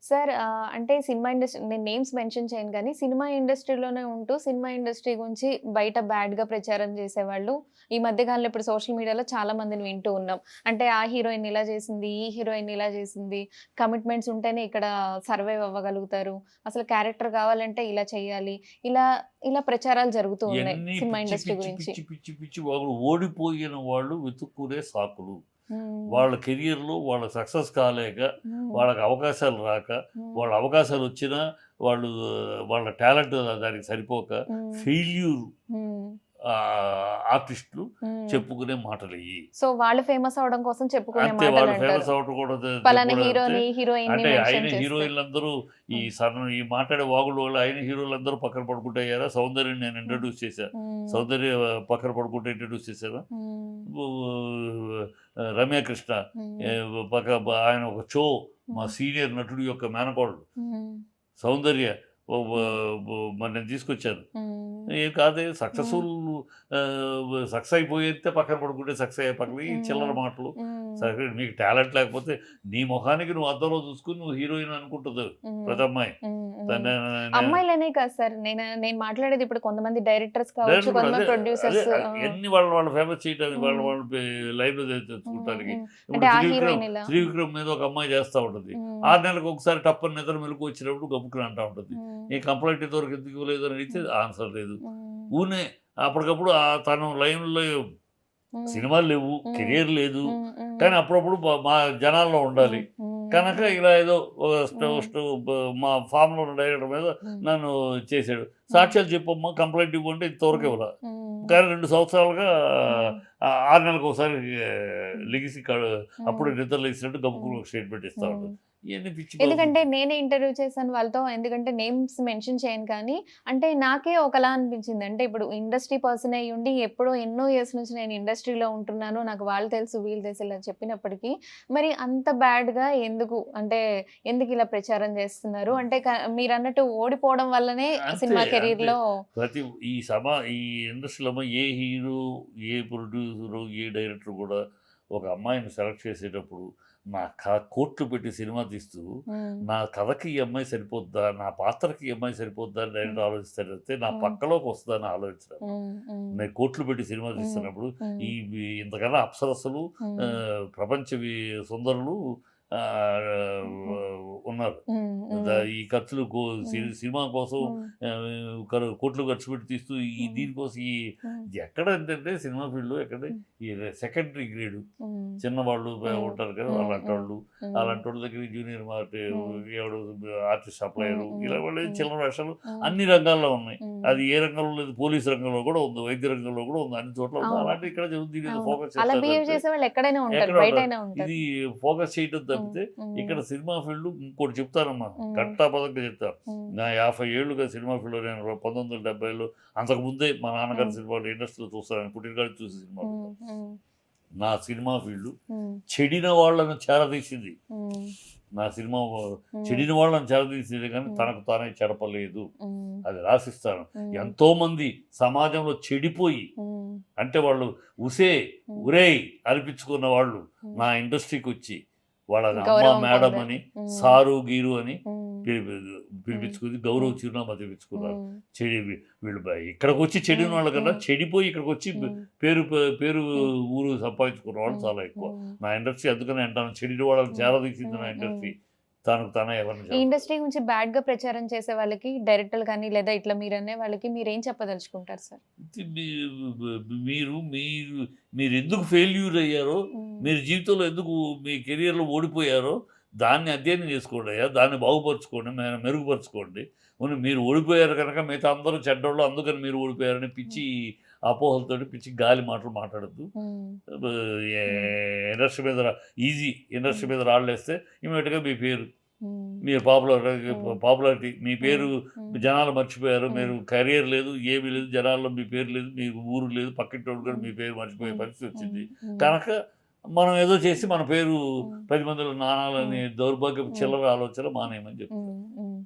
Sir అంటే cinema industry నేను names mention చేయను గానీ, సినిమా ఇండస్ట్రీలోనే ఉంటూ, సినిమా ఇండస్ట్రీ గురించి బయట బ్యాడ్‌గా ప్రచారం చేసేవాళ్ళు, ఈ మధ్య కాలంలో ఇప్పుడు సోషల్ మీడియాలో చాలా మందిని వింటూ ఉన్నాం. అంటే ఆ హీరోయిన్ ఇలా చేసింది, ఈ హీరోయిన్ ఇలా చేసింది, కమిట్మెంట్స్ ఉంటేనే ఇక్కడ సర్వైవ్ అవ్వగలుగుతారు. అసలు క్యారెక్టర్ కావాలంటే ఇలా చేయాలి. ఇలా ఇలా ప్రచారాలు జరుగుతూ ఉన్నాయి ఇయన్నీ సినిమా పిచ్చి, ఇండస్ట్రీ పిచ్చి, గురించి. పిచ్చి, పిచ్చి, పిచ్చి వాళ్ళు ఓడిపోయిన వాళ్ళు వెతుక్కునే సాకులు. హ్మ్. వాళ్ళ కెరియర్‌లో వాళ్ళ సక్సెస్ కాలేక, హ్మ్. వాళ్ళకి అవకాశాలు రాక, హ్మ్. వాళ్ళ అవకాశాలొచ్చినా వాళ్ళు వాళ్ళ టాలెంట్ దానికి సరిపోక హ్మ్. ఫెయిల్యూర్ హ్మ్. ఆర్టిస్టులు హ్మ్. చెప్పుకునే మాటలియి. సో, వాళ్ళు ఫేమస్ అవ్వడం కోసం చెప్పుకునే అంతే వాళ్ళు మాటలంటారు. ఫేమస్ అవ్వటం కూడా పలానా చెప్పుకోవడం అంతే. హీరోని, హీరోయిన్‌ని అంటే అయిన మెన్షన్ చేస్తే. హీరోయిన్‌లందరూ హ్మ్. ఈ మాట్లాడే వాగుడు వాళ్ళు అయిన హీరోలందరూ పక్కన పడుకుంటే అయ్యారా? సౌందర్యని నేను హ్మ్. ఇంట్రొడ్యూస్ చేశా. హ్మ్. సౌందర్య పక్కన పడుకుంటే ఇంట్రొడ్యూస్ చేశానా? హ్మ్. వు రమ్య కృష్ణ హ్మ్. ఆయన ఒక మా హ్మ్. సీనియర్ నటుడి యొక్క మేనకోడలు హ్మ్. సౌందర్య వ వ హ్మ్. వ మరి నేను తీసుకొచ్చాను. హ్మ్. ఏం కాదే హ్మ్. సక్సెస్ అయిపోయేస్తే పక్కన పడుకుంటే సక్సెస్ అయ్యే పక్కన ఈ చిల్లర హ్మ్. మాటలు. హ్మ్. సరే నీకు టాలెంట్ లేకపోతే నీ మొఖానికి నువ్వు అద్దంలో చూసుకొని నువ్వు హీరోయిన్ అనుకుంటది హ్మ్. ప్రతి అమ్మాయి. హ్మ్. హ్మ్. తను నేను అమ్మాయిలనే కాదు సార్. నేను మాట్లాడేది ఇప్పుడు కొంతమంది డైరెక్టర్స్ కావచ్చు, డైరెక్టర్ కూడా కొంతమంది అదే ప్రొడ్యూసర్స్. ఆ! ఇయన్నీ వాళ్ళని వాళ్ళు ఫేమస్ చేయడానికి వాళ్ళని హ్మ్. వాళ్ళు లైవ్‌లో హ్మ్. తెచ్చుకుంటానికి. హ్మ్. అంటే ఇప్పుడు ఆ హీరోయిన్ ఇలా. హ్మ్. 'త్రివిక్రమ్' మీద ఒక అమ్మాయి చేస్తా ఉంటది. హ్మ్. 6 నెలలకు ఒకసారి టప్పని నిద్ర మెలుకువ వచ్చినప్పుడు గబుక్కున అంటా ఉంటది. హ్మ్. "ఈ కంప్లెయింట్ ఇంతవరకు ఎందుకు ఇవ్వలేదు" అని అడిగితే హ్మ్. ఆన్సర్ లేదు. హ్మ్. ఊరినే అప్పటికప్పుడు తను లైన్‌లో హ్మ్. సినిమాలు లేవు, హ్మ్. కెరియర్ లేదు. హ్మ్. హ్మ్. కానీ అప్పుడప్పుడు మా జనాల్లో ఉండాలి. హ్మ్. హ్మ్. కనుక హ్మ్. ఇలా ఏదో ఒక హ్మ్. మా ఫామ్‌లో ఉన్న డైరెక్టర్ మీద హ్మ్. నన్ను చేసాడు. హ్మ్. సాక్ష్యాలు చెప్పమ్మా కంప్లెయింట్ ఇవ్వు అంటే ఇంతవరకు హ్మ్. ఇవ్వల. హ్మ్. కానీ 2 సంవత్సరాలుగా హ్మ్. 6 నెలలకోసారి హ్మ్. లెగిసి హ్మ్. అప్పుడే నిద్ర లేసినట్టు గబుక్కున హ్మ్. ఒక స్టేట్మెంట్ ఇస్తా హ్మ్. ఉంటది. ఇయన్నీ పిచ్చి ఎందుకంటే పిచ్చి నేనే ఇంటర్వ్యూ చేశాను వాళ్ళతో. ఎందుకంటే నేమ్స్ మెన్షన్ చేయను కానీ, అంటే నాకే ఒకలా అనిపించింది. అంటే ఇప్పుడు ఇండస్ట్రీ పర్సన్ అయ్యుండి ఎప్పుడో ఎన్నో ఇయర్స్ నుంచి నేను ఇండస్ట్రీలో ఉంటున్నాను. నాకు వాళ్ళు తెలుసు, వీళ్ళు తెలుసు ఇలా చెప్పినప్పటికీ, మరి అంత బ్యాడ్‌గా ఎందుకు? అంటే ఎందుకిలా ప్రచారం చేస్తున్నారు? అంటే మీరన్నట్టు ఓడిపోవడం వల్లనే అంతే. సినిమా అంతే. కెరియర్‌లో. ప్రతి ఈ ఇండస్ట్రీలో ఏ హీరో, ఏ ప్రొడ్యూసరు, ఏ డైరెక్టర్ కూడా ఒక అమ్మాయిని సెలెక్ట్ చేసేటప్పుడు నా కోట్లు పెట్టి సినిమా తీస్తూ, హ్మ్. నా కథకి ఈ అమ్మాయి సరిపోద్దా? నా పాత్రకి ఈ అమ్మాయి సరిపోద్దా? అని హ్మ్. డైరెక్టర్ ఆలోచిస్తాడు తప్పితే, నా హ్మ్. పక్కలోకి వస్తదని ఆలోచించడు. హ్మ్. హ్మ్. నేను కోట్లు పెట్టి సినిమా హ్మ్. తీస్తున్నప్పుడు హ్మ్. ఇంతకన్నా అప్సరసలు హ్మ్. ప్రపంచ సుందరులు హ్మ్. ఉన్నారు. హ్మ్. హ్మ్. ఈ ఖర్చులు హ్మ్. సినిమా కోసం హ్మ్. కోట్లు ఖర్చు పెట్టి తీస్తూ హ్మ్. దీనికోసం హ్మ్. ఎక్కడ ఏంటంటే సినిమా ఫీల్డ్‌లో ఎక్కడ హ్మ్. ఈ సెకండరీ గ్రేడ్ హ్మ్. చిన్నవాళ్ళు హ్మ్. ఉంటారు కదా! హ్మ్. హ్మ్. అలాంటోళ్ళు. హ్మ్. అలాంటోళ్ళ దగ్గర జూనియర్ హ్మ్. ఎవడు ఆర్టిస్ట్ హ్మ్. సప్లయరు హ్మ్. ఇలా వాళ్ళు హ్మ్. చిల్లర వేషాలు హ్మ్. అన్ని రంగాల్లో ఉన్నాయి. హ్మ్. అది ఏ రంగంలో లేదు పోలీస్ రంగంలో కూడా ఉంది. వైద్య రంగంలో కూడా ఉంది. అన్ని చోట్ల ఉంది. అవును. అలాంటివి ఇక్కడ దీని మీద అవును. ఫోకస్ అలా చేస్తారు బిహేవ్ తప్పితే చేసేవాళ్ళు ఎక్కడైనా ఉంటారు. ఎక్కడ ఉండరు. బయటైనా ఉంటారు. ఇది ఫోకస్ చేయటం హ్మ్. తప్పితే హ్మ్. ఇక్కడ సినిమా ఫీల్డ్ ఇంకోటి చెప్తానమ్మా హ్మ్. ఘంటాపథంగా చెప్తా. హ్మ్. నా 50 ఏళ్లుగా సినిమా ఫీల్డ్‌లో నేను 1970లో అంతకుముందే మా నాన్నగారి హ్మ్. సినిమాలు ఇండస్ట్రీలో చూస్తాను. పుట్టినకాడ చూసి సినిమాలు. హ్మ్. హ్మ్. నా సినిమా ఫీల్డ్ హ్మ్. చెడిన వాళ్ళను చేరదీసింది. హ్మ్. నా సినిమా హ్మ్. చెడిన వాళ్ళని చేరదీసింది కానీ హ్మ్. తనకు తానే చెడపలేదు. హ్మ్. అది రాసిస్తాను. హ్మ్. ఎంతోమంది సమాజంలో చెడిపోయి హ్మ్. అంటే వాళ్ళు ఉసే, హ్మ్. ఒరేయ్ అనిపించుకున్న వాళ్ళు హ్మ్. నా ఇండస్ట్రీకొచ్చి వాళ్ళని అమ్మ, గౌరవం మేడం పొందారు. అని, హ్మ్. సారు, గీరు అని హ్మ్. పిలిపి హ్మ్. పిలిపించుకొని గౌరవ హ్మ్. చిరునామా తెప్పించుకున్నారు. హ్మ్. చెడి వీళ్ళు ఇక్కడికొచ్చి చెడిన హ్మ్. వాళ్ళ కన్నా హ్మ్. చెడిపోయి ఇక్కడికొచ్చి హ్మ్. పేరు హ్మ్. ఊరు సంపాదించుకున్న వాళ్ళు హ్మ్. చాలా ఎక్కువ. హ్మ్. నా ఇండస్ట్రీ అందుకనే అంటాను చెడిన వాళ్ళని హ్మ్. చేరదీసింది నా హ్మ్. హ్మ్. ఇండస్ట్రీ. తనకు తానే ఎవరిని ఈ చెడపలేదు. ఇండస్ట్రీ గురించి బ్యాడ్‌గా ప్రచారం చేసే వాళ్ళకి డైరెక్టర్లు గాని, లేదా ఇట్లా మీరనే వాళ్ళకి మీరేం చెప్పదలుచుకుంటారు సార్? ఇది మీరు మీరు మీరెందుకు ఫెయిల్యూర్ అయ్యారో, హ్మ్. మీరు జీవితంలో ఎందుకు మీ కెరియర్‌లో ఓడిపోయారో, దాన్ని అధ్యయనం చేసుకోండయ్యా. దాన్ని బాగుపరుచుకోండి. మెరుగుపరుచుకోండి. మీరు ఓడిపోయారు కనుక మిగతా అందరూ చెడ్డోళ్ళు అందుకని మీరు ఓడిపోయారని హ్మ్. పిచ్చి అపోహలతోటి పిచ్చి గాలి మాటలు మాట్లాడొద్దు. హ్మ్. బ్ ఎ హ్మ్. ఇండస్ట్రీ మీద ఈజీ ఇండస్ట్రీ హ్మ్. మీద రాళ్ళేస్తే ఇమ్మీడియేట్‌గా మీ పేరు హ్మ్. మీరు హ్మ్. పాపులారిటీ మీ హ్మ్. పేరు హ్మ్. జనాలు మర్చిపోయారు. హ్మ్. మీరు కెరియర్ లేదు, ఏమీ లేదు. జనాల్లో మీ పేరు లేదు. మీకు ఊరు లేదు. పక్కింటోడు కూడా హ్మ్. మీ పేరు మర్చిపోయే హ్మ్. పరిస్థితి హ్మ్. వచ్చింది. హ్మ్. కనుక మనం ఏదో చేసి మన పేరు హ్మ్. 10 మందిలో హ్మ్. నానాలని దౌర్భాగ్యపు హ్మ్. చిల్లర ఆలోచన మానేయమని చెప్తాను. హ్మ్. హ్మ్.